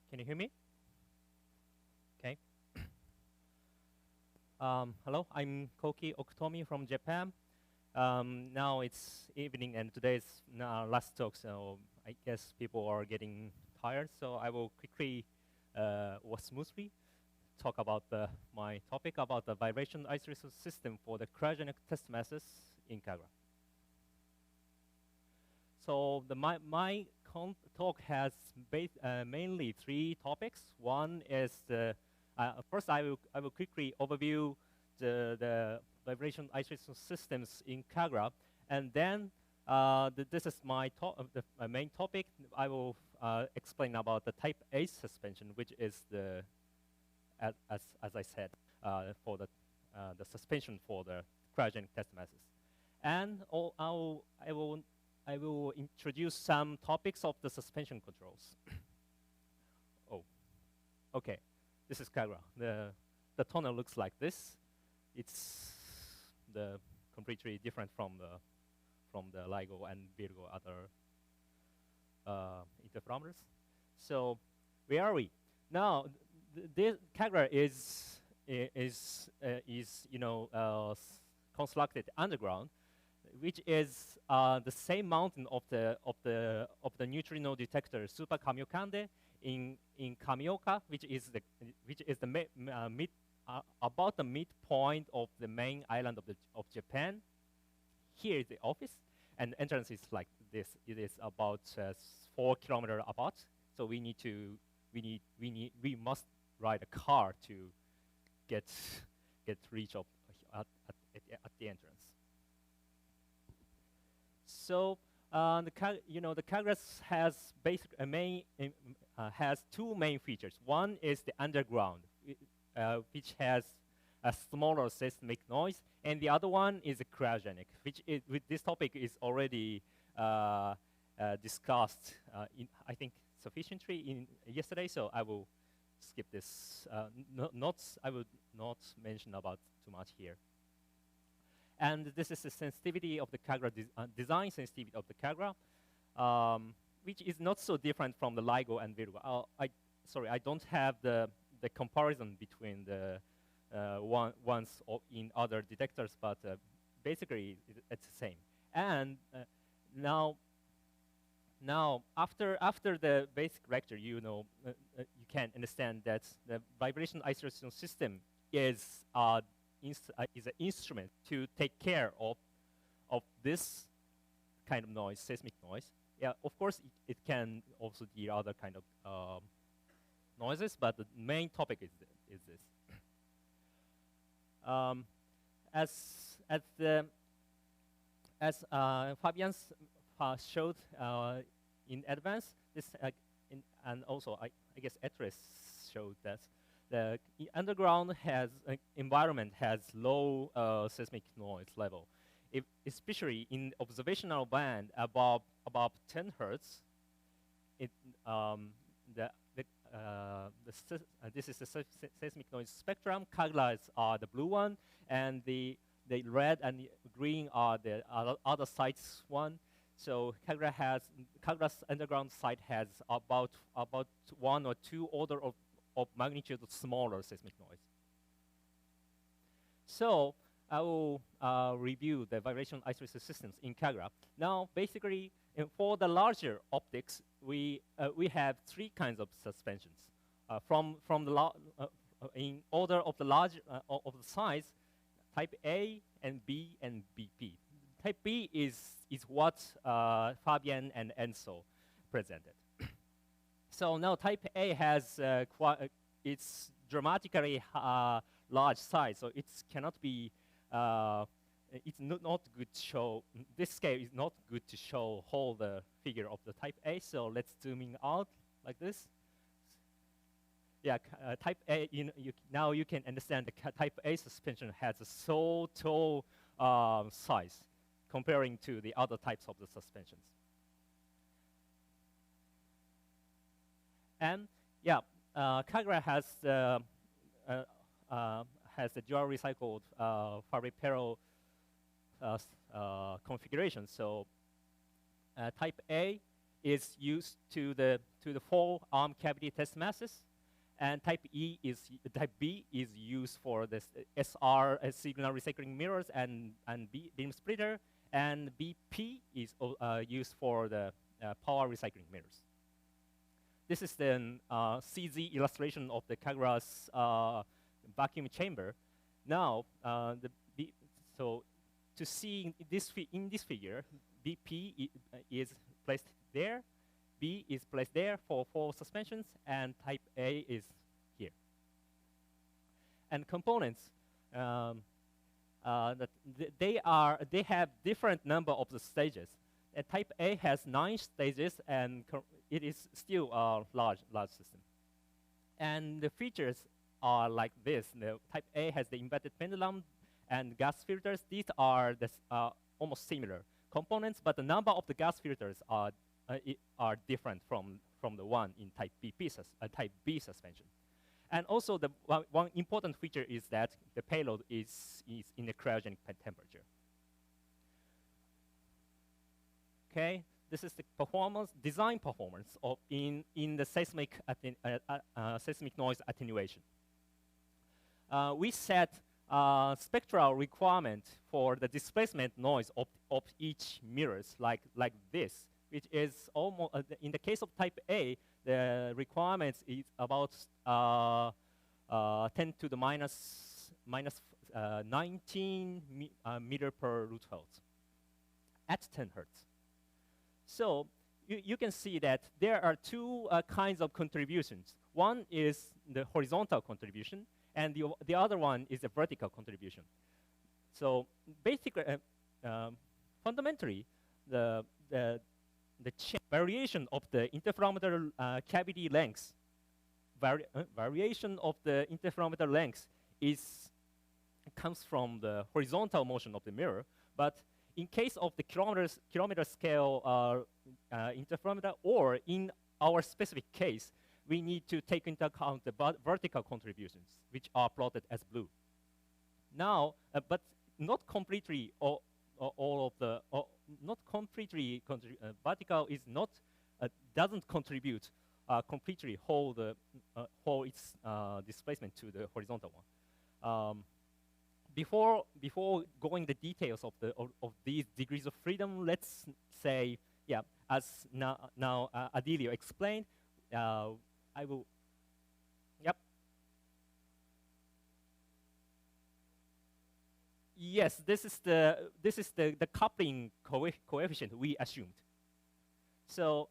Can you hear me? Okay. Hello, I'm Koki Okutomi from Japan. Now it's evening and today's last talk, so I guess people are getting tired. So I will quickly or smoothly talk about my topic about the vibration isolation system for the cryogenic test masses in KAGRA. So my talk has mainly three topics. One is the first I will quickly overview the vibration isolation systems in KAGRA, and then this is my main topic. I will explain about the type A suspension, which is the as I said for the suspension for the cryogenic test masses, and I will introduce some topics of the suspension controls. Oh, okay. This is KAGRA. The tunnel looks like this. It's completely different from the LIGO and Virgo other interferometers. So where are we now? This KAGRA is constructed underground, which is the same mountain of the neutrino detector Super Kamiokande in Kamioka, which is about the midpoint of the main island of Japan. Here is the office, and the entrance is like this. It is about 4 kilometers apart. So we must ride a car to get reach of at the entrance. So the KAGRA has has two main features. One is the underground, which has a smaller seismic noise, and the other one is a cryogenic, which with this topic is already discussed I think sufficiently in yesterday. So I will skip this. I will not mention about too much here. And this is the sensitivity of the KAGRA, design sensitivity of the KAGRA, which is not so different from the LIGO and Virgo. Sorry, I don't have the comparison between the ones in other detectors, but basically it's the same. And now after the basic lecture, you can understand that the vibration isolation system is an instrument to take care of this kind of noise, seismic noise. Yeah, of course, it can also deal other kind of noises, but the main topic is this. As Fabian showed in advance, and also I guess Etris showed that the underground environment has low seismic noise level, especially in observational band above 10 hertz. This is the seismic noise spectrum. KAGRAs are the blue one, and the red and green are the other sites one. So KAGRA's underground site has about 1 or 2 order of magnitude smaller seismic noise. So I will review the vibration isolation systems in KAGRA. Now, basically, for the larger optics, we have 3 kinds of suspensions. From the in order of the large of the size, type A and B and BP. Type B is what Fabian and Enzo presented. So now type A has it's dramatically large size, so it cannot be. It's not good to show. This scale is not good to show whole the figure of the type A. So let's zooming out like this. Yeah, type A. Now you can understand the type A suspension has a so tall size comparing to the other types of the suspensions. And yeah, KAGRA has the dual recycled Fabry-Perot configuration. So type A is used to the 4 arm cavity test masses, and type B is used for the SR signal recycling mirrors and beam splitter, and BP is used for the power recycling mirrors. This is the CZ illustration of the KAGRA's vacuum chamber. Now, so to see in this figure, BP is placed there, B is placed there for 4 suspensions, and type A is here. And components, they have different number of the stages. Type A has 9 stages, and it is still a large system. And the features are like this. The type A has the embedded pendulum and gas filters. These are almost similar components, but the number of the gas filters are different from the one in type B suspension. And also, the one important feature is that the payload is in a cryogenic temperature. Okay, this is the design performance in the seismic noise attenuation. We set spectral requirement for the displacement noise of each mirrors like this, which is almost in the case of type A, the requirements is about 10 to the minus 19 meter per root hertz at 10 hertz. So you can see that there are 2 kinds of contributions. One is the horizontal contribution, and the other one is a vertical contribution. So basically, fundamentally, the variation of the interferometer cavity length, variation of the interferometer length comes from the horizontal motion of the mirror. But in case of the kilometer scale interferometer, or in our specific case, we need to take into account the vertical contributions, which are plotted as blue. Now, but not completely vertical is not doesn't contribute completely whole its displacement to the horizontal one. Before going the details of these degrees of freedom, let's say, yeah, as now Adilio explained, I will. Yep. Yes, this is the coupling coefficient we assumed. So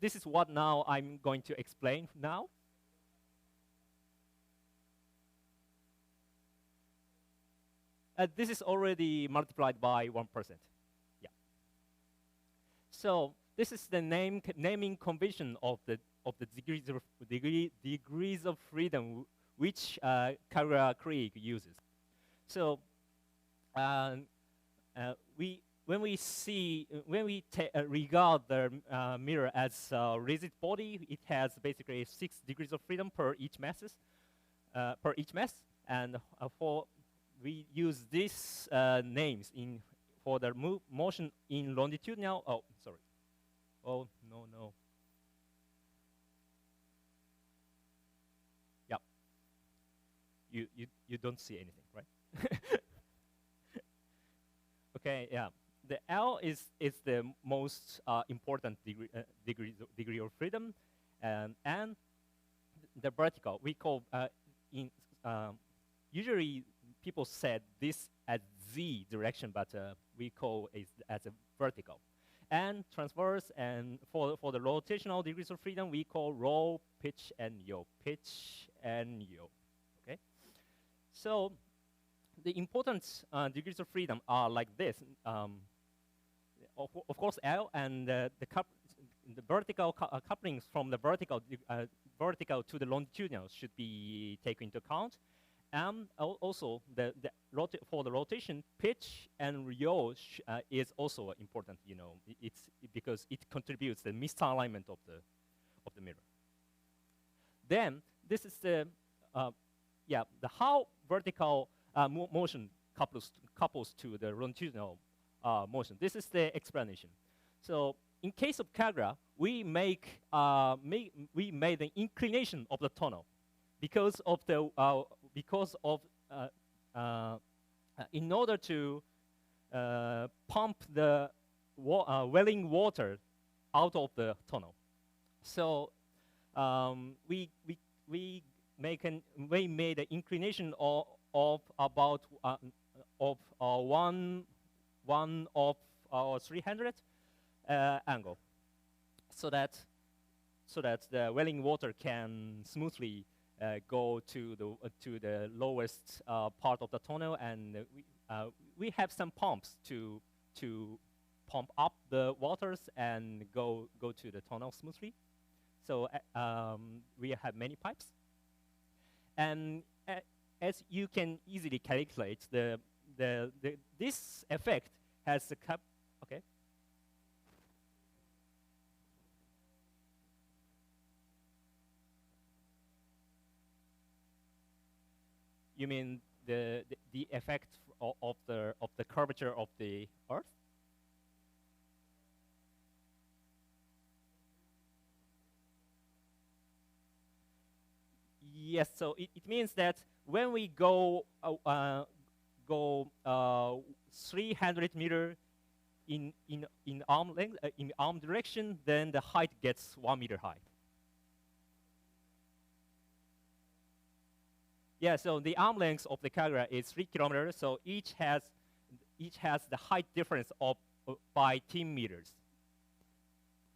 this is what now I'm going to explain now. This is already multiplied by 1%. Yeah. So this is the naming convention of the degrees of freedom which KAGRA Krieg uses. So when we regard the mirror as a rigid body, it has basically 6 degrees of freedom per each mass, and we use these names for the motion in longitudinal. Oh, sorry. Oh, no. Yep. You don't see anything, right? Okay, yeah. The L is the most important degree of freedom, and the vertical we call usually people said this as Z direction, but we call it as a vertical. And transverse, and for the rotational degrees of freedom, we call rho, pitch, and yaw. Pitch and yaw. Okay. So the important degrees of freedom are like this. Of course, L and the vertical couplings from the vertical to the longitudinal should be taken into account. And also, for the rotation, pitch and yaw is also important. You know, it's because it contributes the misalignment of the mirror. Then this is the how vertical motion couples to the longitudinal motion. This is the explanation. So in case of KAGRA, we made the inclination of the tunnel because of the in order to pump the welling water out of the tunnel. So we made an inclination of about one of 300 angle, so that the welling water can smoothly go to the lowest part of the tunnel, and we have some pumps to pump up the waters and go to the tunnel smoothly. So we have many pipes, and as you can easily calculate, this effect has a cap. Okay. You mean the effect of the curvature of the Earth? Yes. So it means that when we go 300 meter in arm length in arm direction, then the height gets 1 meter high. Yeah, so the arm length of the KAGRA is 3 kilometers, so each has the height difference of by 10 meters.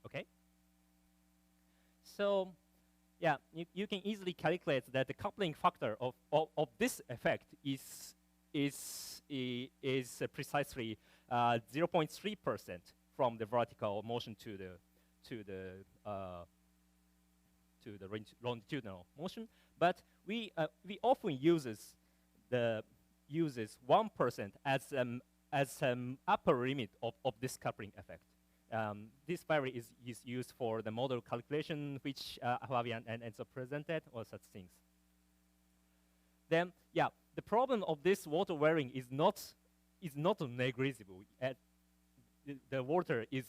Okay. So yeah, you can easily calculate that the coupling factor of this effect is precisely 0.3% from the vertical motion to the longitudinal motion. But we often uses 1% as an upper limit of this coupling effect. This value is used for the model calculation, which Fabian and Enzo presented, or such things. Then, yeah, the problem of this water wearing is not negligible. The water is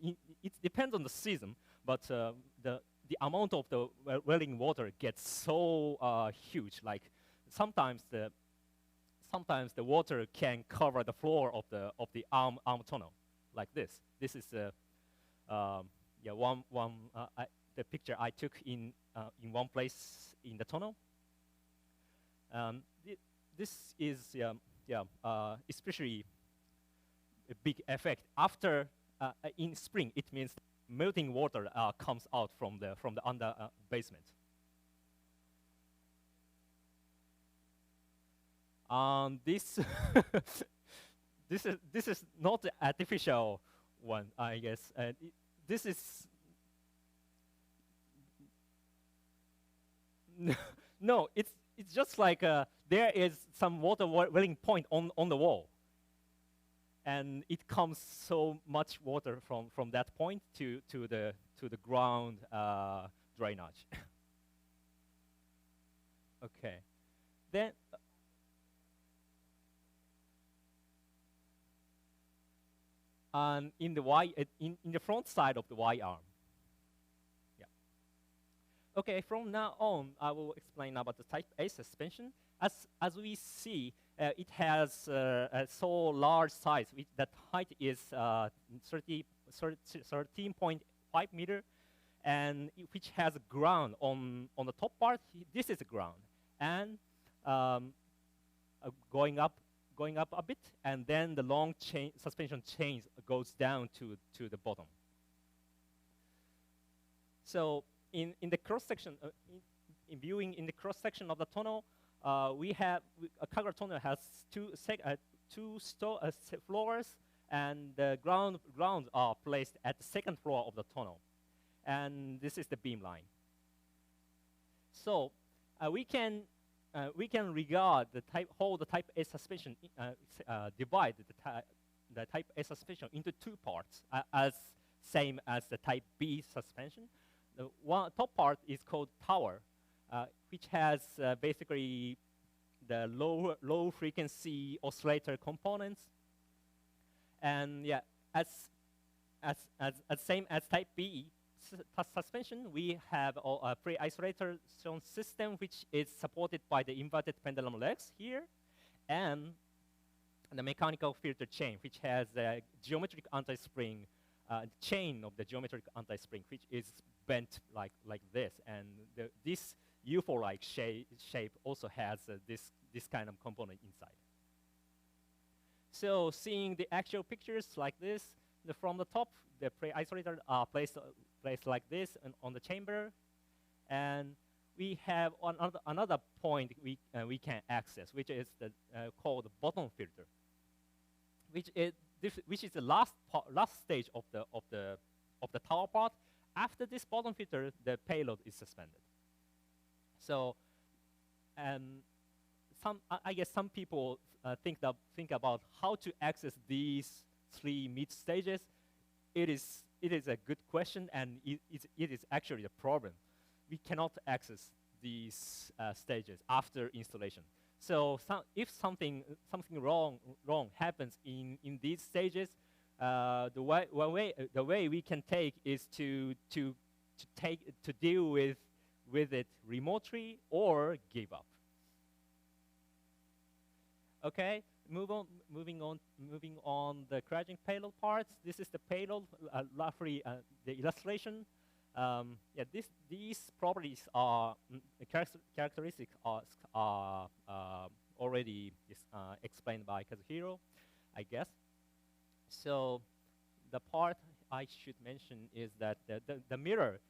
it depends on the season, but the amount of the welling water gets so huge. Like sometimes the water can cover the floor of the arm tunnel, like this. This is the picture I took in one place in the tunnel. This is especially a big effect after in spring. It means melting water comes out from the under basement. This this is not the artificial one, I guess. This is no. It's just like there is some water welling point on the wall, and it comes so much water from that point to the ground drainage. Okay, then. And in the in the front side of the Y arm. Yeah. Okay, from now on, I will explain about the type A suspension. As we see, it has a so large size. That height is 13.5 meter, and which has a ground on the top part. This is a ground, and going up a bit, and then the long suspension chain goes down to the bottom. So in the cross section, in viewing in the cross section of the tunnel, we have a KAGRA tunnel has two floors, and the grounds are placed at the second floor of the tunnel, and this is the beam line. So we can regard the type A suspension divide the type A suspension into two parts, as same as the type B suspension. The top part is called tower, which has basically the low frequency oscillator components, and yeah, as same as type B suspension, we have a pre-isolation system which is supported by the inverted pendulum legs here, and the mechanical filter chain, which has a geometric anti-spring chain of the geometric anti-spring, which is bent like this, and this UFO-like shape also has this kind of component inside. So seeing the actual pictures like this, from the top, the pre-isolator are placed like this on the chamber, and we have another point we can access, which is called the bottom filter, which is the last stage of the tower part. After this bottom filter, the payload is suspended. So, I guess some people think about how to access these three mid stages. It is a good question, and it is actually a problem. We cannot access these stages after installation. So if something wrong happens in these stages, the way we can take is to deal with it remotely or give up. Okay, moving on the cryogenic payload parts. This is the payload, roughly the illustration. Yeah, these properties are characteristics are already explained by Kazuhiro, I guess. So the part I should mention is that the mirror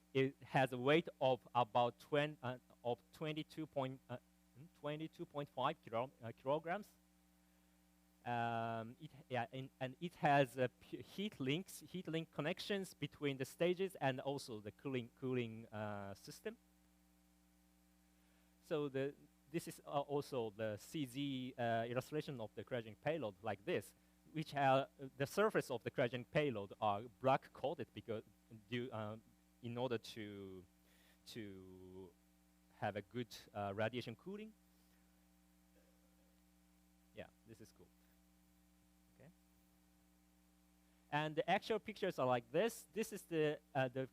has a weight of about 22.5 kilograms. And it has heat link connections between the stages and also the cooling system. So this is also the CZ illustration of the cryogenic payload like this, which the surface of the cryogenic payload are black coated because in order to have a good radiation cooling. Yeah, this is cool. And the actual pictures are like this. This is the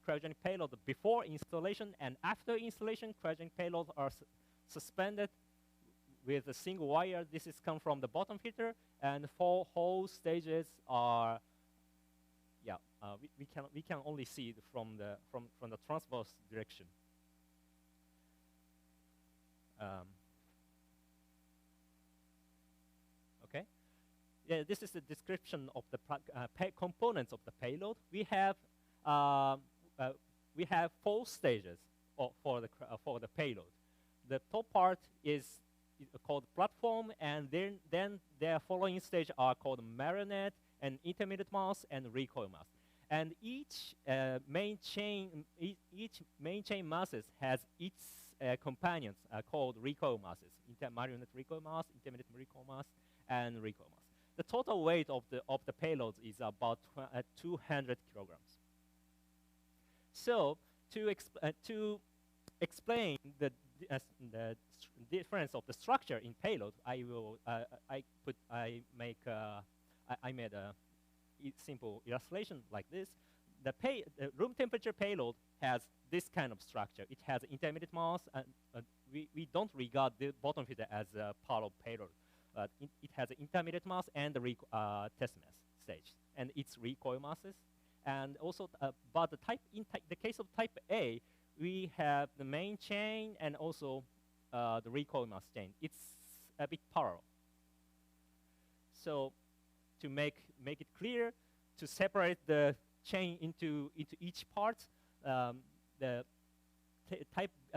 cryogenic payload before installation, and after installation, cryogenic payloads are suspended with a single wire. This is come from the bottom filter, and the 4 whole stages are, yeah, we can only see it from the transverse direction. Okay. Yeah, this is the description of the components of the payload. We have 4 stages for the payload. The top part is called platform, and then their following stage are called marionette and intermediate mass and recoil mass. And each main chain masses has its companions called recoil masses: marionette recoil mass, intermediate recoil mass, and recoil mass. The total weight of the payload is about 200 kilograms. So to explain the difference of the structure in payload, I made a simple illustration like this. The room temperature payload has this kind of structure. It has intermediate mass, and we don't regard the bottom filter as a part of payload. It has an intermediate mass and the test mass stage, and its recoil masses. And also, but in the case of type A, we have the main chain and also the recoil mass chain. It's a bit parallel. So to make it clear, to separate the chain into each part, the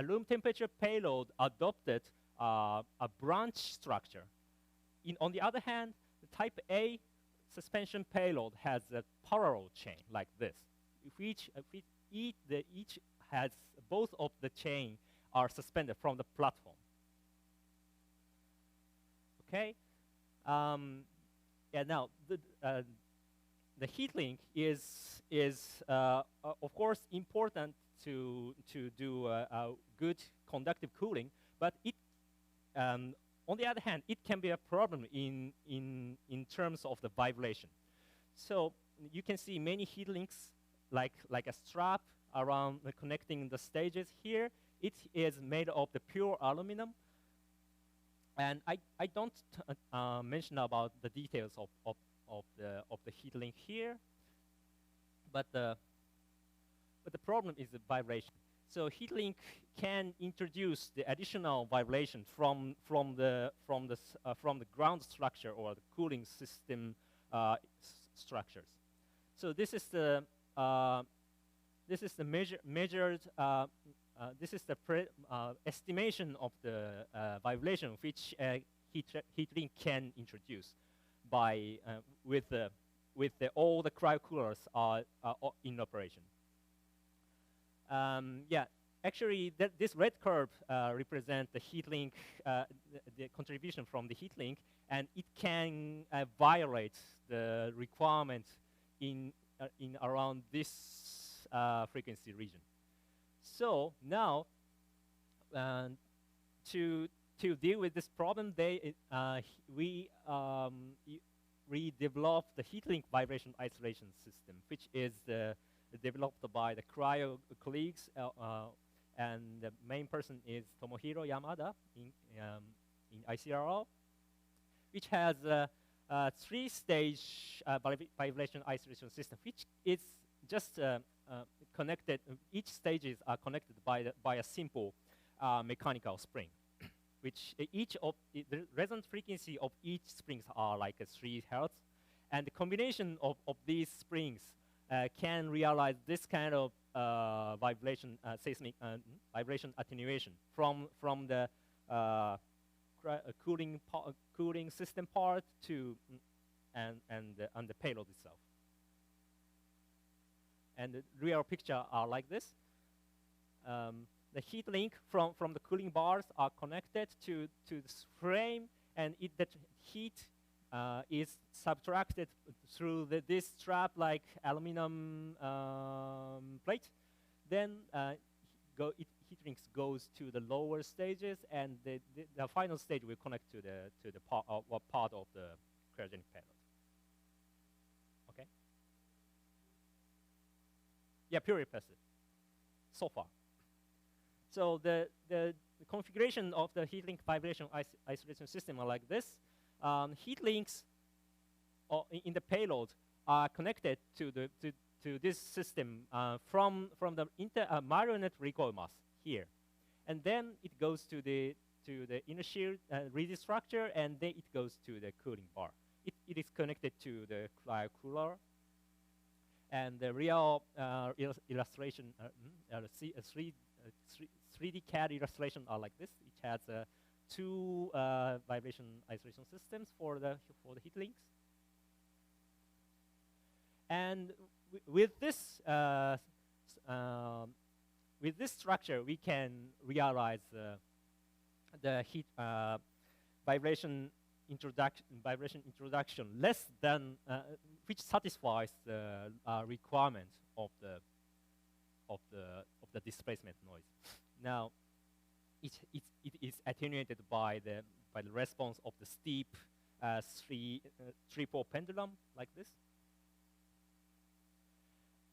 room temperature payload adopted a branch structure. On the other hand, the type A suspension payload has a parallel chain like this. Each has both of the chain are suspended from the platform. Okay. Yeah. Now the heat link is of course important to do a good conductive cooling, but it on the other hand, it can be a problem in terms of the vibration. So you can see many heat links like a strap around connecting the stages here. It is made of the pure aluminum. And I don't mention about the details of the heat link here, but the problem is the vibration. So heat link can introduce the additional vibration from the ground structure or the cooling system structures. So this is the measured. This is the estimation of the vibration which heat link can introduce by all the cryocoolers are in operation. Yeah, actually, this red curve represents the heat link, the contribution from the heat link, and it can violate the requirement in around this frequency region. So now, to deal with this problem, we developed the heat link vibration isolation system, which is developed by the cryo colleagues, and the main person is Tomohiro Yamada in ICRO, which has a three-stage vibration isolation system, which is just connected. Each stages are connected by a simple mechanical spring, which the resonant frequency of each springs are like 3 Hertz, and the combination of these springs can realize this kind of vibration, seismic vibration attenuation from the cooling system part to and the payload itself. And the real picture are like this. The heat link from the cooling bars are connected to this frame, and that heat is subtracted through this strap-like aluminum plate. Then heat links goes to the lower stages, and the final stage will connect to the part of the cryogenic payload. Okay. Yeah, purely passive. So far. So the configuration of the heat link vibration isolation system are like this. Heat links in the payload are connected to this system from the marionette recoil mass here, and then it goes to the inner shield rigid structure, and then it goes to the cooling bar. It is connected to the cryocooler, and the real illustration, 3D CAD illustration are like this. It has 2 vibration isolation systems for the heat links. And with this structure, we can realize the heat vibration introduction less than which satisfies the requirement of the displacement noise. Now, it is attenuated by the response of the steep 3-4 pendulum like this.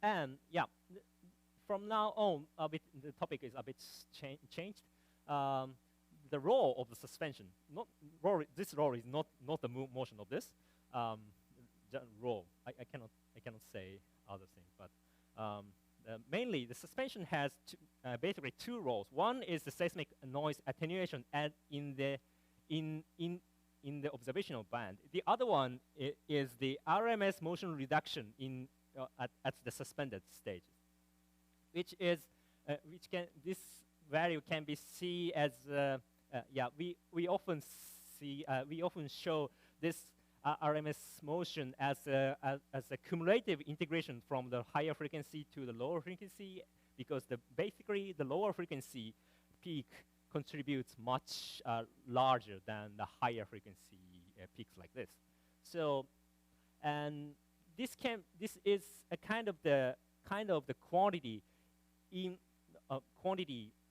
And yeah, from now on, the topic is a bit changed. The role of the suspension, this role is not the motion of this role. I cannot say other things, but mainly the suspension has basically 2 roles. One is the seismic noise attenuation and in the observational band. The other one is the RMS motion reduction at the suspended stage, this value can be seen as we often show this RMS motion as a cumulative integration from the higher frequency to the lower frequency, because basically the lower frequency peak contributes much larger than the higher frequency peaks like this. So, and this is a kind of the quantity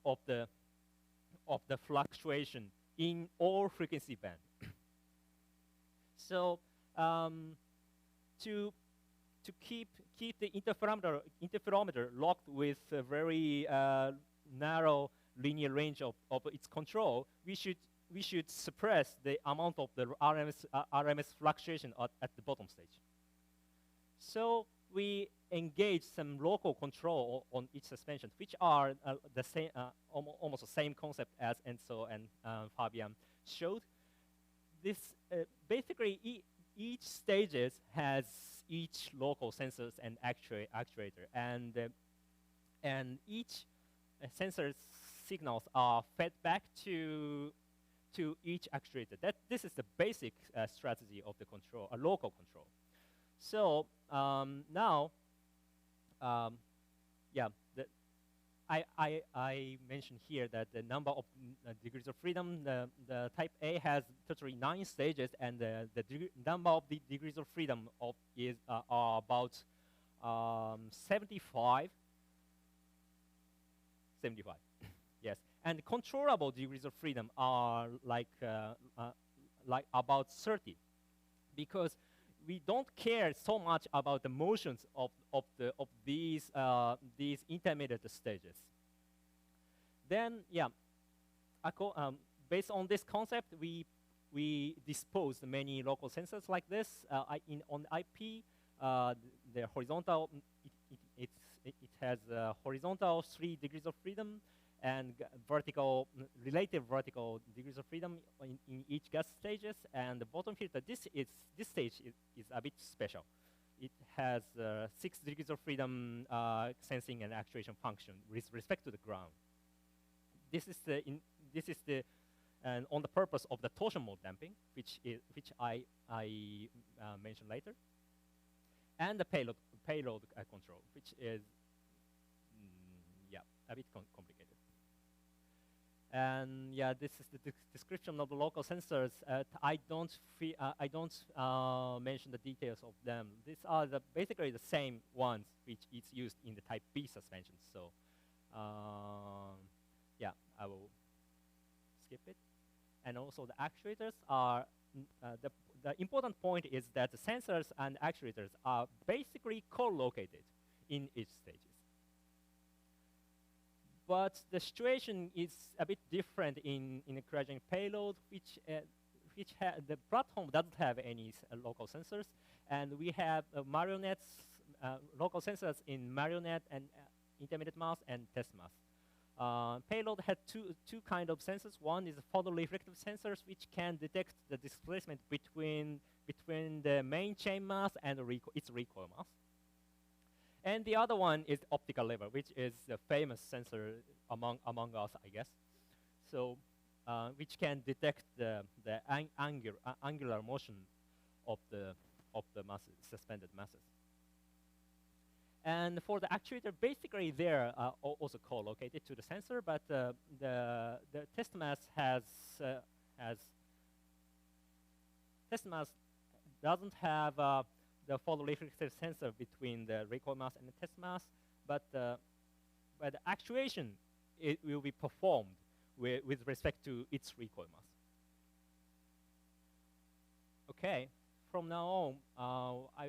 of the fluctuation in all frequency band. So to to keep the interferometer locked with a very narrow linear range of its control, we should suppress the amount of the RMS fluctuation at the bottom stage. So we engage some local control on each suspension, which are the same, almost the same concept as Enzo and Fabian showed. This basically each stages has each local sensors and actuator, and each sensor signals are fed back to each actuator. This is the basic strategy of the control, a local control. So now, yeah, I mentioned here that the number of degrees of freedom, the type A has totally 9 stages, and the number of the degrees of freedom are about 75. 75, yes. And controllable degrees of freedom are like about 30, because we don't care so much about the motions of these intermediate stages. Then, yeah, based on this concept, we dispose many local sensors like this. On IP, the horizontal it has horizontal 3 degrees of freedom, and relative vertical degrees of freedom in each gas stages. And the bottom filter, this stage is a bit special. It has 6 degrees of freedom sensing and actuation function with respect to the ground. This is on the purpose of the torsion mode damping, which I mention later, and the payload control, which is yeah, a bit complicated. And yeah, this is the description of the local sensors. I don't mention the details of them. These are basically the same ones which is used in the Type B suspension. So yeah, I will skip it. And also the actuators are the important point is that the sensors and actuators are basically co-located in each stages. But the situation is a bit different in a cryogenic payload, which the platform doesn't have any local sensors, and we have local sensors in marionette and intermediate mass and test mass. Payload had two kind of sensors. One is photoreflective sensors, which can detect the displacement between the main chain mass and its recoil mass. And the other one is optical lever, which is the famous sensor among us, I guess. So, which can detect the angular motion of the masses, suspended masses. And for the actuator, basically they're also co-located to the sensor, but the test mass doesn't have the photoreflective sensor between the recoil mass and the test mass, but the actuation will be performed with respect to its recoil mass. Okay, from now on, I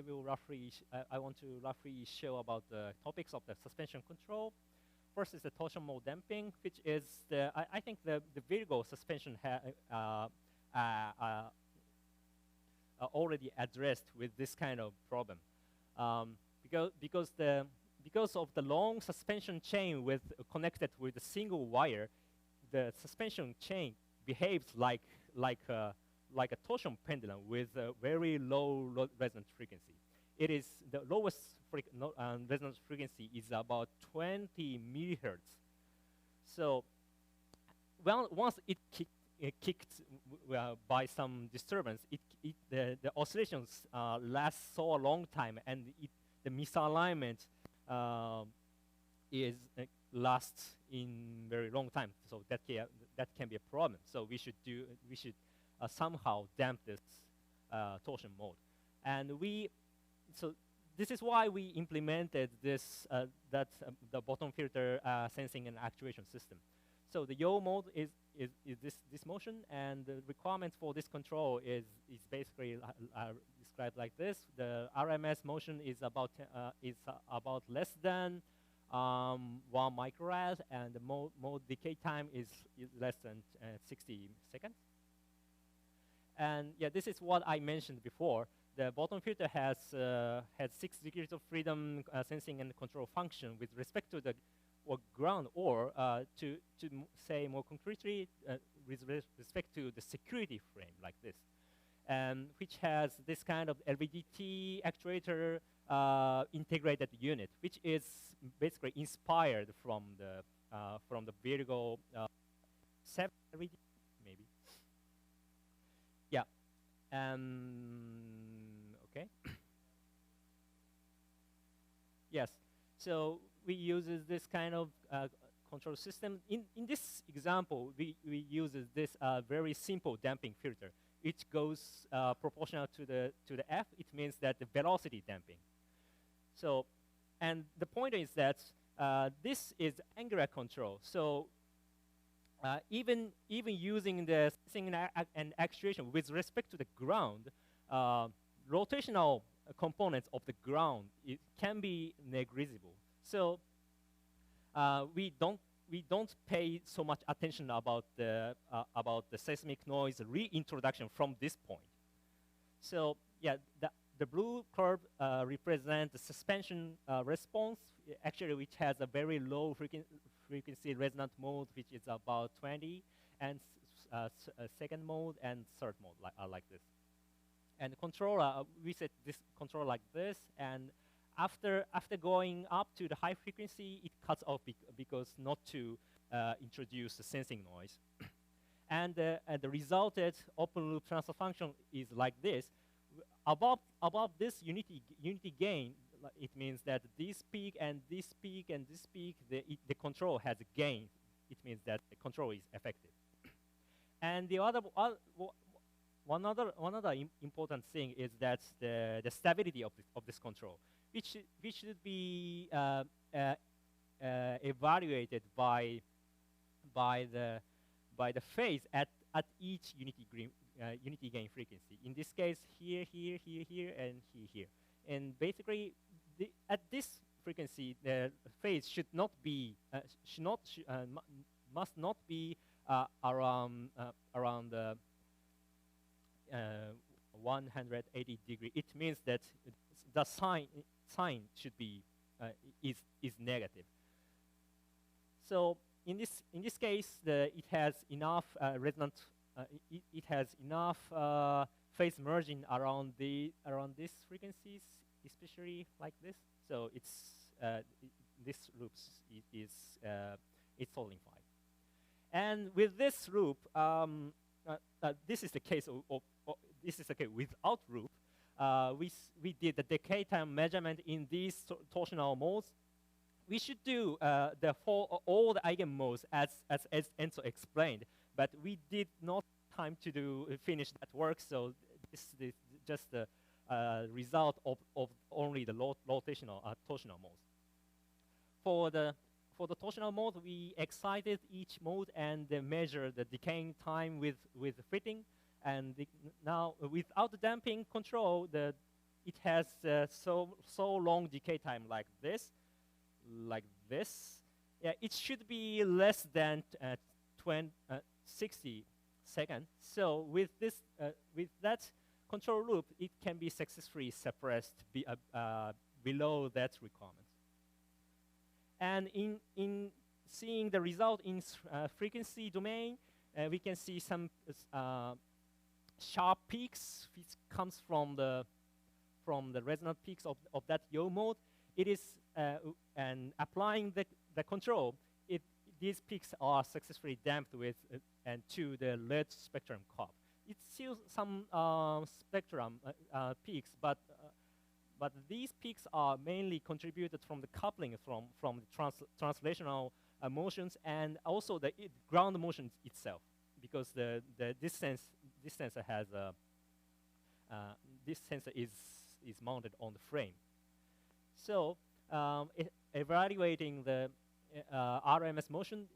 want to roughly show about the topics of the suspension control. First is the torsion mode damping, which is I think the Virgo suspension already addressed with this kind of problem, because of the long suspension chain connected with a single wire, the suspension chain behaves like a torsion pendulum with a very low resonance frequency. It is the lowest resonance frequency is about 20 millihertz. So once it kicked by some disturbance, the oscillations last so a long time, and the misalignment lasts in very long time. So that can be a problem. So we should somehow damp this torsion mode, and so this is why we implemented this the bottom filter sensing and actuation system. So the yaw mode is this motion, and the requirement for this control is basically described like this. The RMS motion is about less than 1 microrad, and the mode decay time is less than 60 seconds. And yeah, this is what I mentioned before. The bottom filter has 6 degrees of freedom sensing and control function with respect to the ground, or to say more concretely, with respect to the security frame like this, which has this kind of LVDT actuator integrated unit, which is basically inspired from the Virgo 7 LVDT, maybe. Yeah. Okay. Yes. So we uses this kind of control system. In this example, we uses this very simple damping filter. It goes proportional to the F. It means that the velocity damping. So, and the point is that this is angular control. So even using the sensing and actuation with respect to the ground, rotational components of the ground, it can be negligible. So we don't pay so much attention about the seismic noise reintroduction from this point. So yeah, the blue curve represents the suspension response, actually, which has a very low frequency resonant mode, which is about 20, and second mode and third mode like this. And the controller, we set this control like this, and after going up to the high frequency, it cuts off because not to introduce the sensing noise. And the resulted open loop transfer function is like this. Above this unity gain, it means that this peak and this peak and this peak, the control has a gain. It means that the control is effective. And the one other important thing is that the stability of this control, which should be evaluated by the phase at each unity gain frequency. In this case, here, and here. And basically, at this frequency, the phase should not be must not be around 180 degree. It means that the sign should be is negative. So in this case, it has enough resonant. It has enough phase merging around these frequencies, especially like this. So it's this loop it's solidified. And with this loop, this is the case this is the case without loop. We did the decay time measurement in these torsional modes. We should do for all the eigenmodes as Enzo explained, but we did not time to finish that work. So this is just the result of only the rotational torsional modes. For the torsional mode, we excited each mode and measure the decaying time with fitting. And now, without the damping control, it has so long decay time like this. Yeah, it should be less than 60 seconds. So with that control loop, it can be successfully suppressed below that requirement. And in seeing the result in frequency domain, we can see some sharp peaks, which comes from the resonant peaks of that yaw mode. It is and applying the control, these peaks are successfully damped with and to the lead spectrum curve. It's still some spectrum peaks, but these peaks are mainly contributed from the coupling from the translational motions and also the ground motion itself, because this sensor has this sensor is mounted on the frame. So evaluating the RMS motion,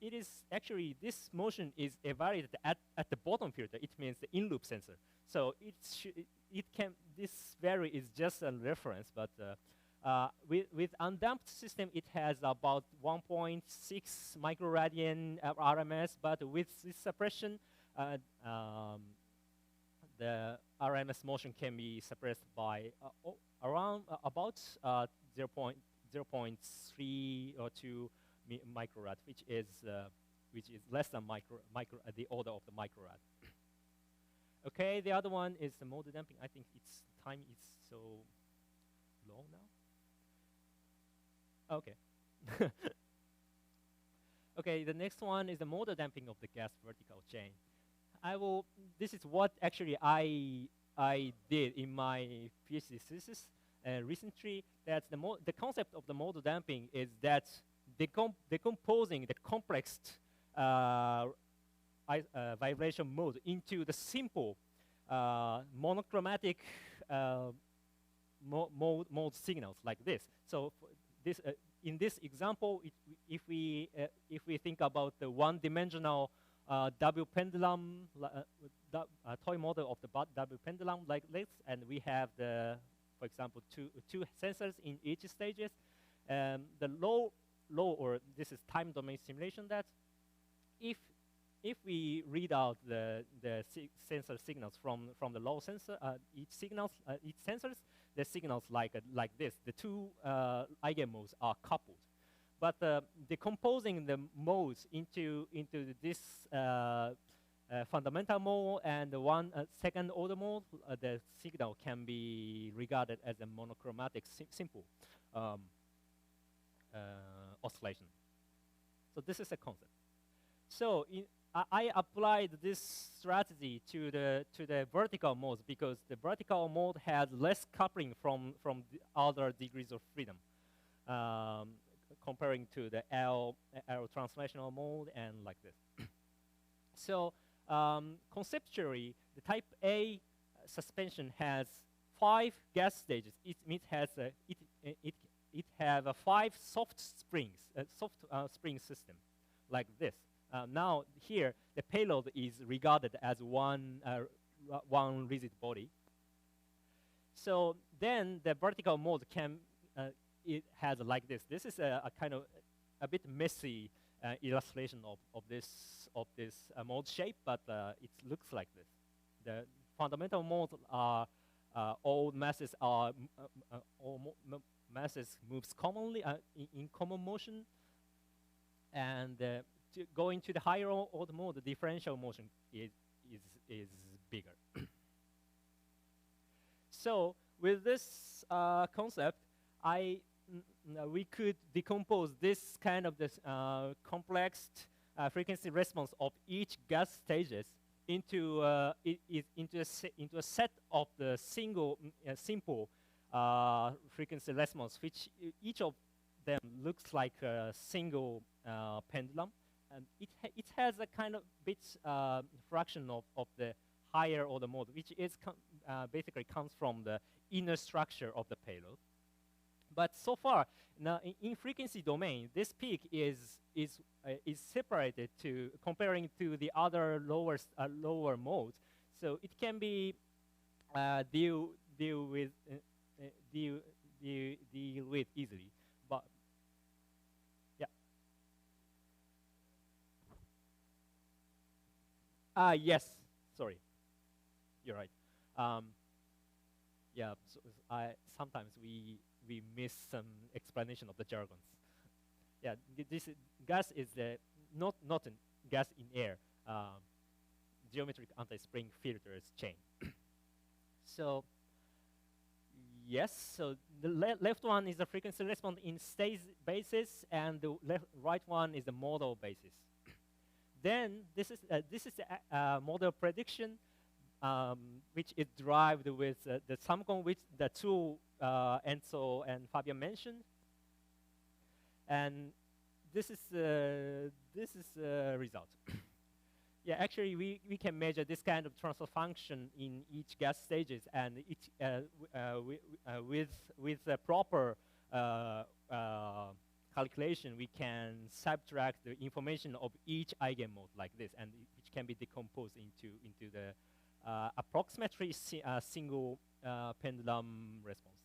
it is actually, this motion is evaluated at the bottom filter. It means the in-loop sensor. So this value is just a reference, but with undamped system, it has about 1.6 microradian RMS, but with this suppression, the RMS motion can be suppressed by around about 0.3 or 2 microrad, which is less than the order of the microrad. Okay, the other one is the modal damping. I think its time is so long now. Okay. Okay, the next one is the modal damping of the gas vertical chain. This is what actually I did in my PhD thesis recently. That the concept of the modal damping is that decomposing the complex vibration mode into the simple monochromatic mode signals like this. So in this example, if we think about the one-dimensional W pendulum, toy model of the W pendulum like this, and we have for example, two sensors in each stages. The low, or this is time domain simulation, that if we read out the sensor signals from the low sensor, each sensors, the signals like this, the two eigenmodes are coupled. But decomposing the modes into this fundamental mode and one second order mode, the signal can be regarded as a monochromatic simple oscillation. So this is a concept. So I applied this strategy to the vertical modes because the vertical mode has less coupling from the other degrees of freedom, comparing to the L translational mode and like this. So conceptually, the type A suspension has 5 gas stages. It have 5 soft springs, spring system like this. Now here, the payload is regarded as one rigid body. So then the vertical mode it has like this. This is a kind of a bit messy illustration of this mode shape, but it looks like this. The fundamental modes are all masses moves commonly in common motion, and going to the higher order mode, the differential motion is bigger. So with this concept, we could decompose this kind of complex frequency response of each gas stages into a set of the simple frequency response, which each of them looks like a single pendulum, and it has a kind of bit fraction of the higher order mode, which is basically comes from the inner structure of the payload. But so far, now in frequency domain, this peak is separated to comparing to the other lower modes, so it can be deal with easily. But yeah. Yes. Sorry. You're right. Yeah. So sometimes we miss some explanation of the jargons. Yeah, this gas is not a gas in air, geometric anti-spring filters chain. So yes, so the left one is the frequency response in stage basis, and the right one is the modal basis. Then this is a model prediction, which is derived with the SUMCON, which the two Enzo and Fabian mentioned, and this is a result. Yeah, actually, we can measure this kind of transfer function in each gas stages, and with the proper calculation, we can subtract the information of each eigenmode like this, and which can be decomposed into the approximately single pendulum response.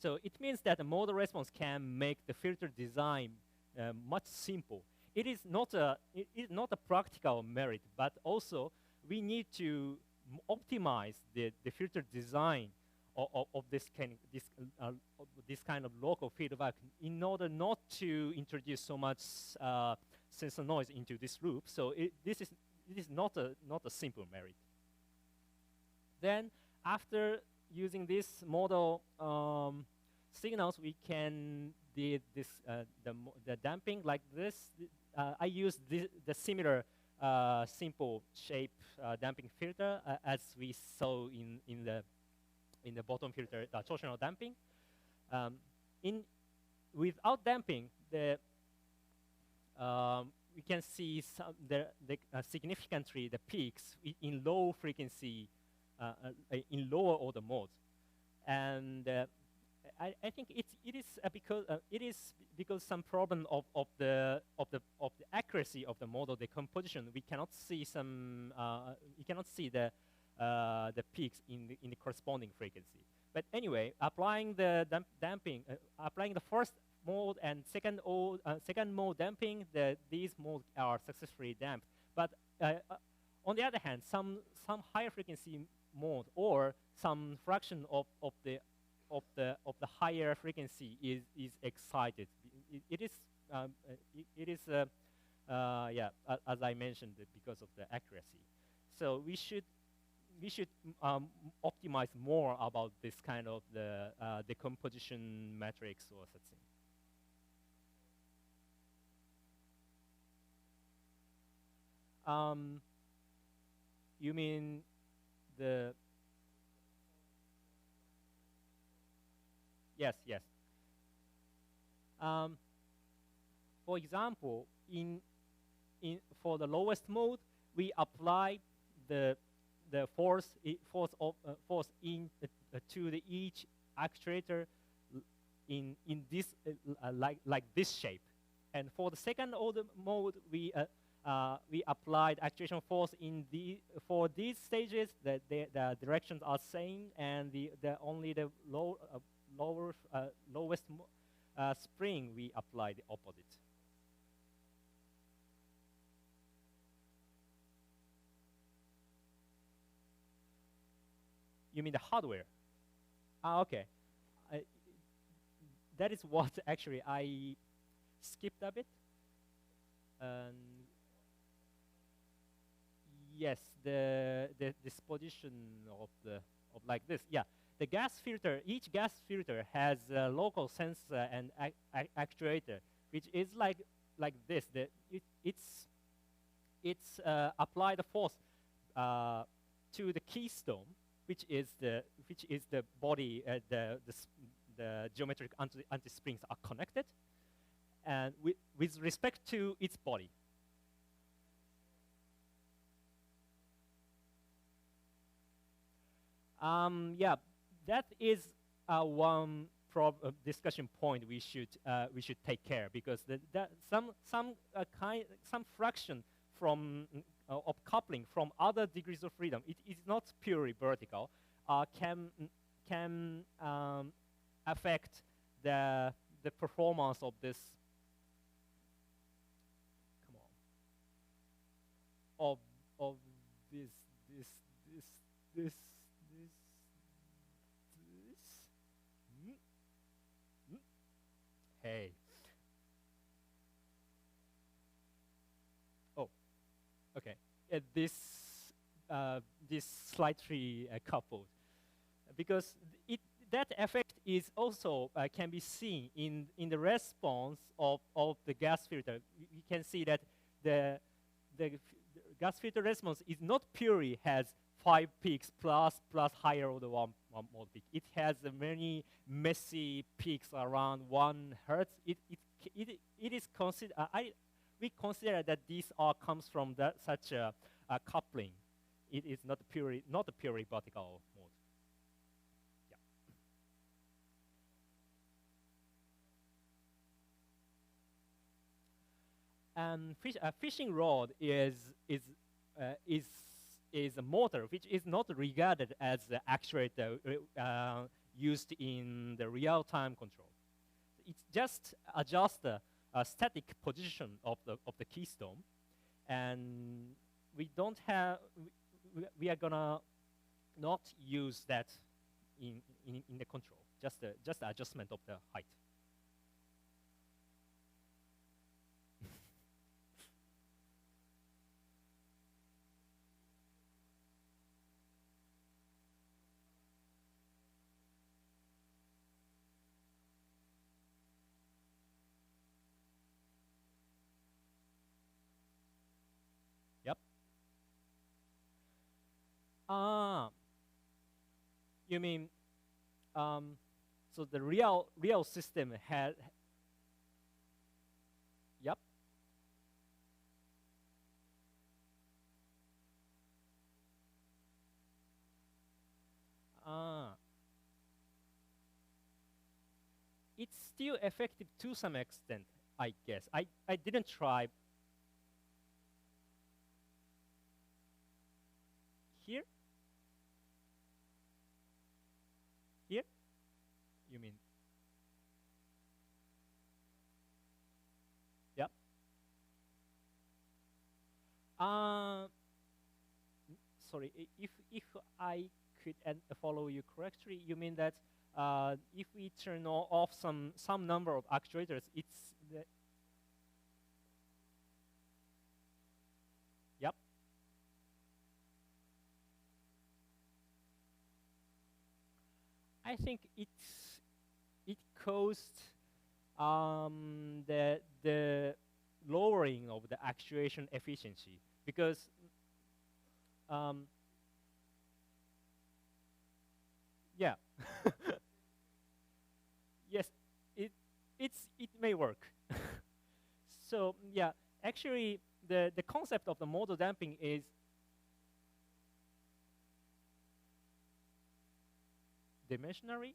So it means that the modal response can make the filter design much simple. It is not a practical merit, but also we need to optimize the filter design of this kind of local feedback in order not to introduce so much sensor noise into this loop. So this is not a simple merit. Then after using this model signals, we can do the damping like this. I use the similar simple shape damping filter as we saw in the bottom filter, torsional damping. Without damping, we can see significantly the peaks in low frequency, in lower order modes, and I think it is because some problem of the accuracy of the model decomposition. We cannot see the peaks in the corresponding frequency. But anyway, applying the damping, applying the first mode and second mode damping, these modes are successfully damped. But on the other hand, some higher frequency mode or some fraction of the higher frequency is excited. It is as I mentioned, because of the accuracy. So we should optimize more about this kind of the decomposition matrix or such thing. You mean the yes. For example, for the lowest mode, we apply the force to each actuator in this like this shape, and for the second order mode, we applied actuation force for these stages. The directions are same, and only the lowest spring we apply the opposite. You mean the hardware? Okay. That is what actually I skipped a bit. Yes, the disposition of like this. Yeah, the gas filter. Each gas filter has a local sensor and actuator, which is like this. It's applied force to the keystone, which is the body. The geometric anti-springs are connected, and with respect to its body. Yeah, that is one discussion point we should take care, because some fraction from of coupling from other degrees of freedom, it is not purely vertical, can affect the performance of this. Come on. Of this. Hey. Oh, okay. This slightly coupled, because that effect is also can be seen in the response of the gas filter. We can see that the gas filter response is not purely has 5 peaks plus higher order one more peak. It has many messy peaks around 1 Hertz. It is considered. We consider that these all comes from such a coupling. It is not a purely vertical mode. And a fishing rod is a motor which is not regarded as the actuator used in the real-time control. It just adjusts the static position of the keystone, and we don't have we are gonna not use that in the control. Just the adjustment of the height. You mean, so the real system had, yep. It's still effective to some extent, I guess. I didn't try. Here? Here? You mean? Yep. Sorry, if I could follow you correctly, you mean that if we turn off some number of actuators, it's the yep. I think it caused the lowering of the actuation efficiency, because yeah. Yes, it may work. So yeah, actually the concept of the modal damping is dimensionary.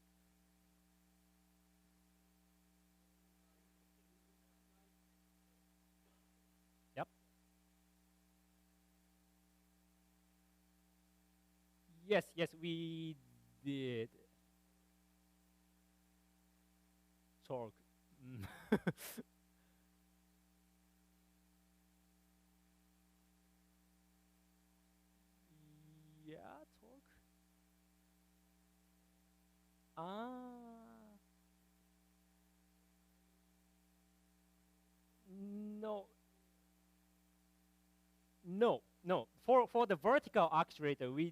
Yep. Yes, we did. Torque. Yeah, torque. No. No. For the vertical actuator,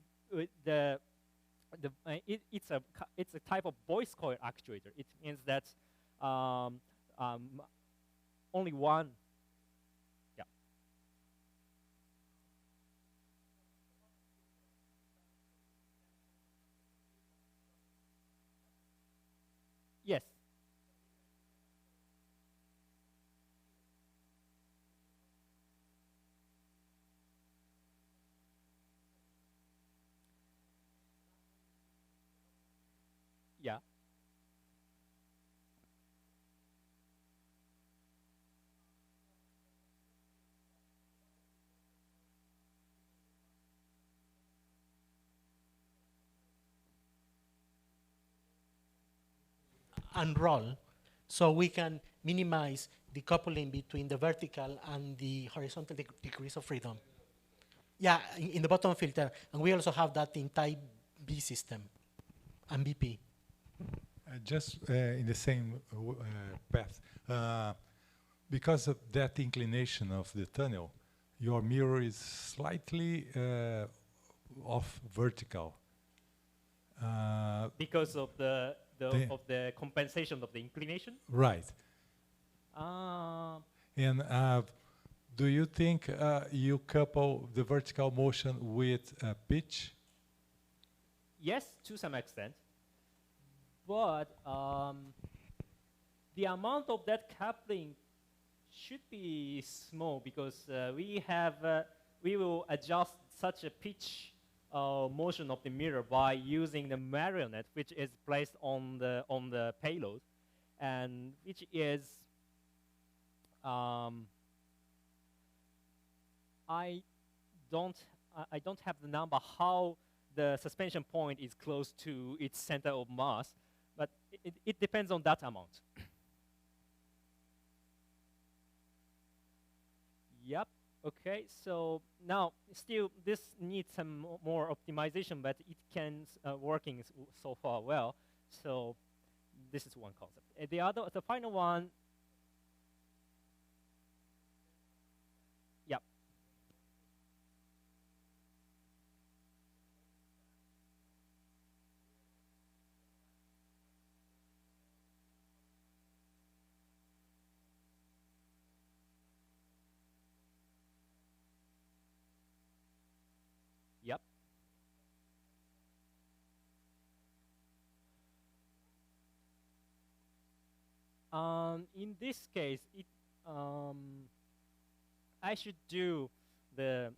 it's a type of voice coil actuator. It means that only one. Yeah. Yes. Yeah. Unroll, so we can minimize the coupling between the vertical and the horizontal degrees of freedom. Yeah, in the bottom filter, and we also have that in type B system and BP. Just in the same path, because of that inclination of the tunnel, your mirror is slightly off vertical. Because of the compensation of the inclination. Right. And do you think you couple the vertical motion with pitch? Yes, to some extent. But the amount of that coupling should be small, because we will adjust such a pitch motion of the mirror by using the marionette, which is placed on the payload, and which is I don't I don't have the number how the suspension point is close to its center of mass, but it depends on that amount. Yep. Okay. So now still this needs some more optimization, but it can working so far well. So this is one concept. The final one. Yep. Yep. In this case, I should do the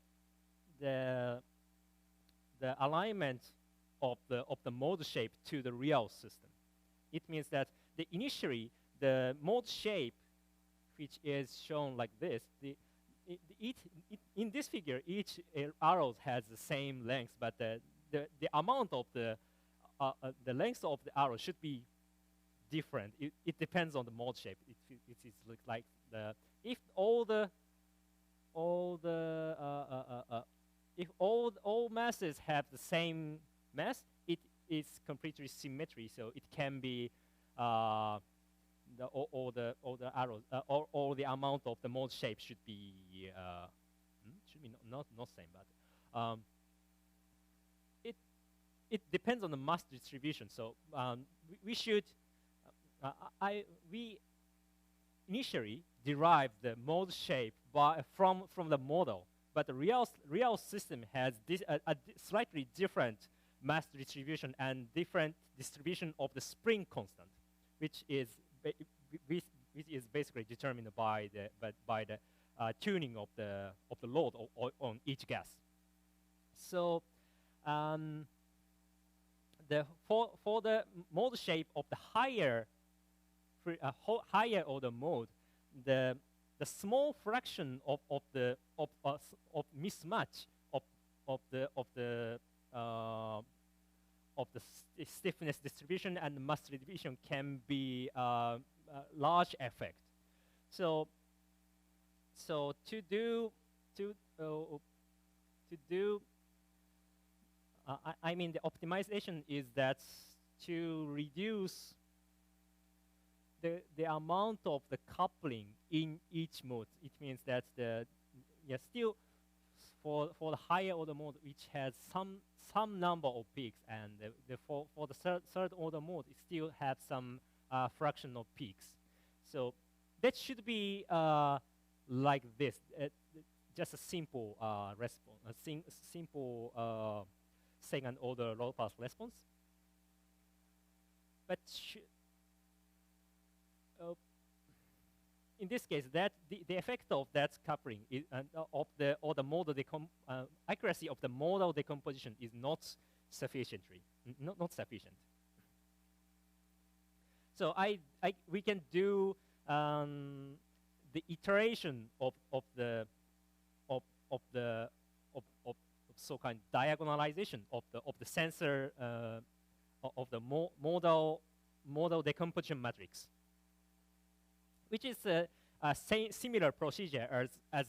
the the alignment of the mode shape to the real system. It means that initially the mode shape, which is shown like this, in this figure, each arrow has the same length, but the amount of the length of the arrow should be different. It depends on the mode shape. It is like if all masses have the same mass, it is completely symmetry. So it can be all the arrows or the amount of the mode shape should be not same, but it depends on the mass distribution. So we should we initially derive the mode shape from the model, but the real system has a slightly different mass distribution and different distribution of the spring constant, which is basically determined by the tuning of the load on each gas. So for the mode shape of the higher order mode, the small fraction of mismatch of the stiffness distribution and mass distribution can be a large effect. So to do I mean the optimization is that to reduce the amount of the coupling in each mode. It means that still for the higher order mode, which has some number of peaks, and for the third order mode, it still has some fraction of peaks. So that should be like this, just a simple response, a simple second order low pass response. But in this case, that the effect of that coupling is, of the model accuracy of the model decomposition is not sufficiently not sufficient. So we can do the iteration of so-kind diagonalization of the sensor of the model decomposition matrix, which is a similar procedure as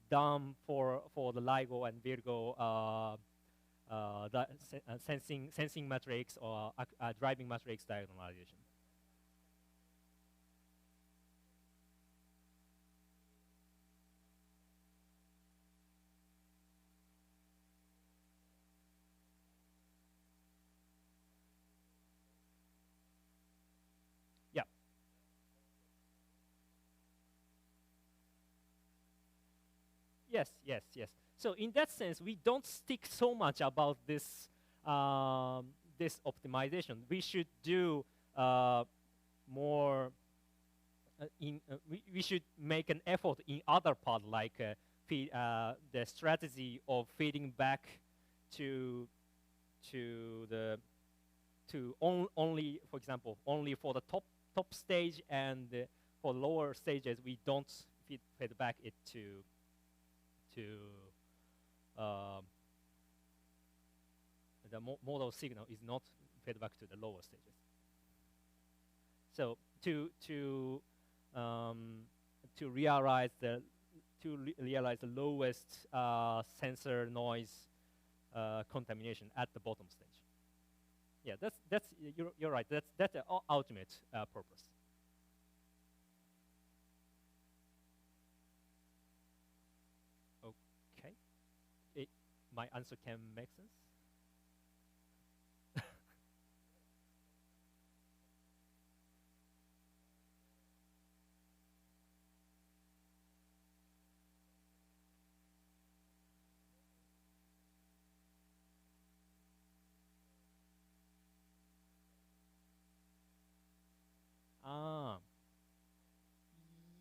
done for the LIGO and Virgo sensing matrix or driving matrix diagonalization. Yes. So in that sense, we don't stick so much about this this optimization. We should do more. We should make an effort in other part, like the strategy of feeding back to only, for example, only for the top stage, and for lower stages we don't feed back it to the model signal is not fed back to the lower stages. So to realize the lowest sensor noise contamination at the bottom stage. Yeah, that's you're right. That's the ultimate purpose. Okay, my answer can make sense.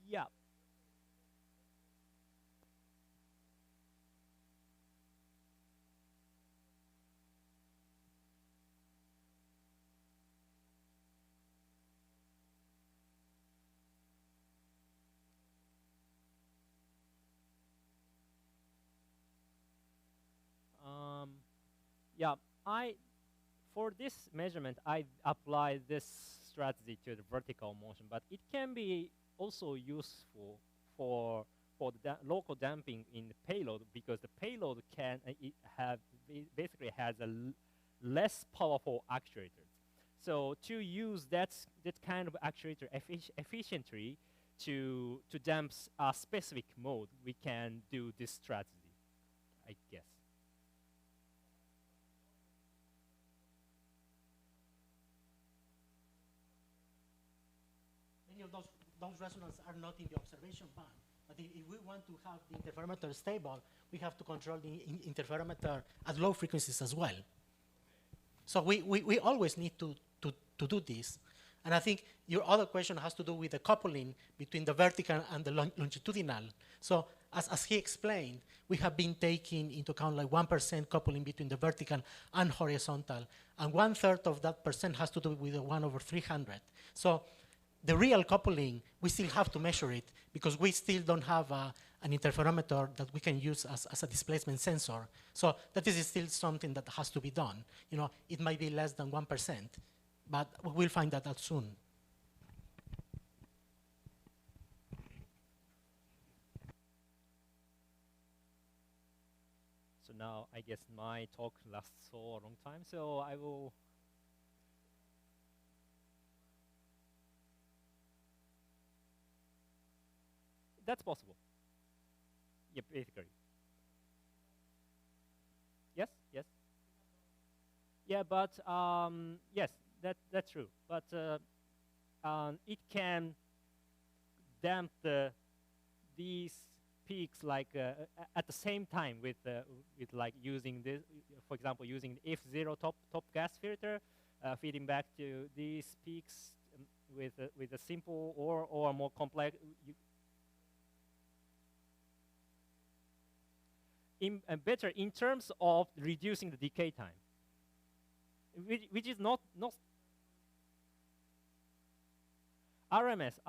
Yeah. Yeah, for this measurement, I apply this strategy to the vertical motion, but it can be also useful for the local damping in the payload, because the payload can basically has a less powerful actuators. So to use that kind of actuator efficiently to damp a specific mode, we can do this strategy, I guess. Many of those resonances are not in the observation band. But if we want to have the interferometer stable, we have to control the interferometer at low frequencies as well. So we always need to do this. And I think your other question has to do with the coupling between the vertical and the longitudinal. So as he explained, we have been taking into account like 1% coupling between the vertical and horizontal. And 1/3 of that percent has to do with the 1/300. So the real coupling, we still have to measure it because we still don't have an interferometer that we can use as a displacement sensor. So that is still something that has to be done. You know, it might be less than 1%, but we'll find that out soon. So now I guess my talk lasts so a long time, so I will. That's possible. Yeah, basically. Yes, yes. Yeah, but yes, that's true. But it can damp these peaks like at the same time with like using this, for example, using F0 top gas filter, feeding back to these peaks with a simple or more complex. Better in terms of reducing the decay time, which is not RMS.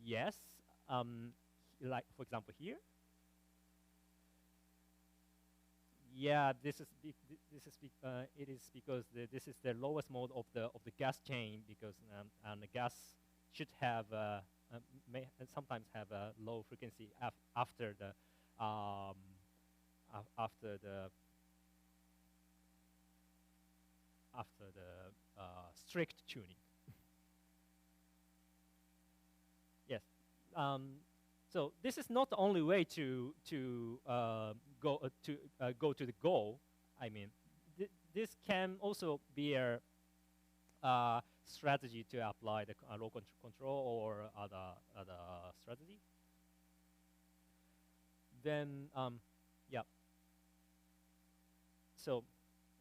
Yes, like for example here. Yeah, it is because this is the lowest mode of the gas chain, because and the gas should have may sometimes have a low frequency after the strict tuning. Yes. So this is not the only way to go to the goal. I mean, this can also be a strategy to apply the local control or other strategy. Then yeah. So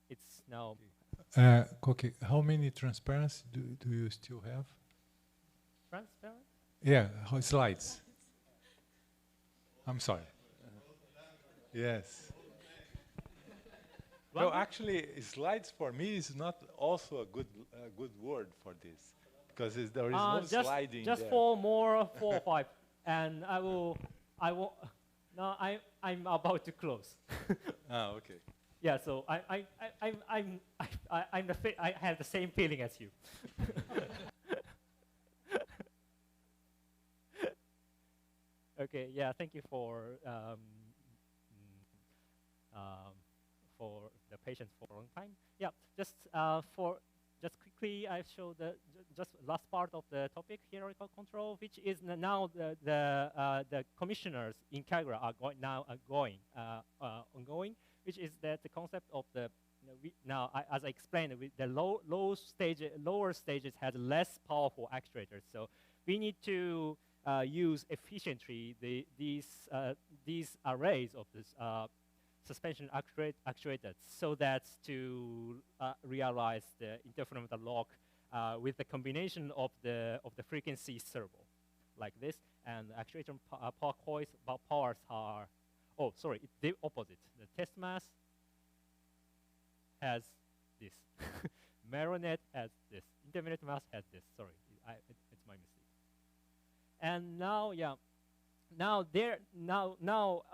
it's now. Koki, how many transparency do you still have? Transparent? Yeah, slides. I'm sorry. Yes. No, actually, slides for me is not also a good word for this, because there is no sliding just there. 4 or 5, and I will. No, I'm about to close. Ah, okay. Yeah, so I have the same feeling as you. Okay, yeah, thank you for the patience for a long time. Yeah, just quickly, I show the just last part of the topic, hierarchical control, which is now the commissioners in KAGRA are ongoing, which is that the concept of the as I explained, the lower stages has less powerful actuators, so we need to use efficiently these arrays of this suspension actuators, so that's to realize the interferometer lock with the combination of the frequency servo, like this, and actuator power coils powers are, oh sorry, the opposite. The test mass has this, marionette has this, intermediate mass has this. Sorry, it's my mistake. And now, yeah. Now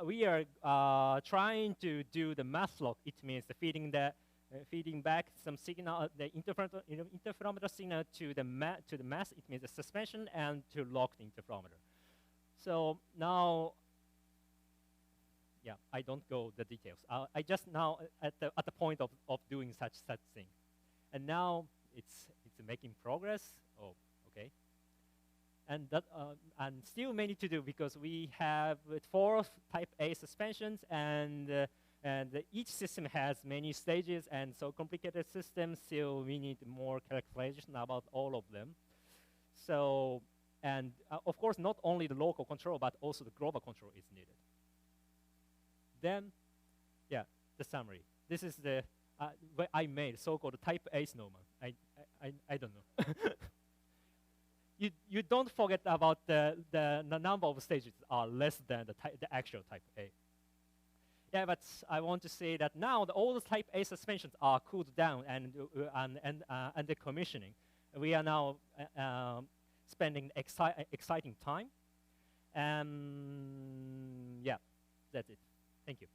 we are trying to do the mass lock. It means the feeding back some signal, the interferometer signal to the mass. It means the suspension, and to lock the interferometer. So now, yeah, I don't go the details. I just now at the point of doing such thing, and now it's making progress. Oh, okay. And that and still many to do, because we have 4 type A suspensions, and each system has many stages, and so complicated systems. So we need more calculation about all of them. So, and of course, not only the local control, but also the global control is needed. Then, yeah, the summary. This is the what I made, so-called type A snowman. I don't know. You don't forget about the number of stages are less than the actual type A. Yeah, but I want to say that now all the type A suspensions are cooled down and the commissioning. We are now spending exciting time. Yeah, that's it. Thank you.